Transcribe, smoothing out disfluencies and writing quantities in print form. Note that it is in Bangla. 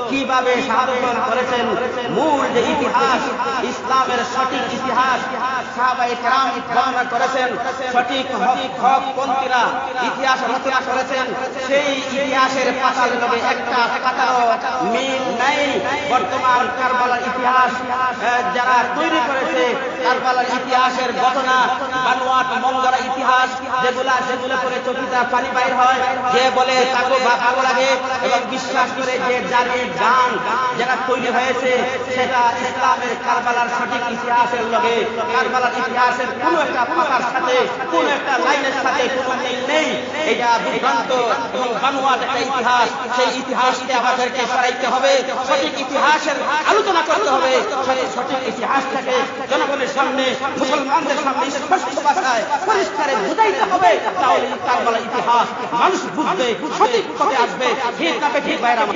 কিভাবে শাহাদাত বরণ করেছেন, মূল যে ইতিহাস, ইসলামের সঠিক ইতিহাস সাহাবায়ে কেরাম বর্ণনা করেছেন, সঠিক হকপন্থীরা ইতিহাস রচনা করেছেন। সেই ইতিহাসের পাতার লগে একটা পাতারও মিল নাই। বর্তমান কারবালার ইতিহাস যারা তৈরি করেছে, কারবালার ইতিহাসের ঘটনা, বানোয়াট মঙ্গরা ইতিহাস, যেগুলো করে চোখে পানি বাইর হয়, যে বলে তাকে ভালো লাগে এবং বিশ্বাস করে যে জাতি গান যারা তৈরি হয়েছে, সেটা ইসলামের কারবালার সঠিক ইতিহাসের লগে, কারবালার ইতিহাসের কোনো একটা পাতার সাথে, কোনো একটা লাইনের সাথে কোনো মিল নেই। এটা বিভ্রান্ত এবং বানোয়াট একটা ইতিহাস। সেই ইতিহাসকে আমাদেরকে সরাইতে হবে, সঠিক ইতিহাসের আলোচনা করতে হবে, সঠিক ইতিহাসটাকে জনগণের সামনে, মুসলমানদের সামনে স্পষ্ট ভাষায় পরিষ্কারে বুঝাইতে হবে। তাহলে কারবালার ইতিহাস মানুষ বুঝবে, সঠিক পথে আসবে। ঠিক না ঠিক বাইরাম।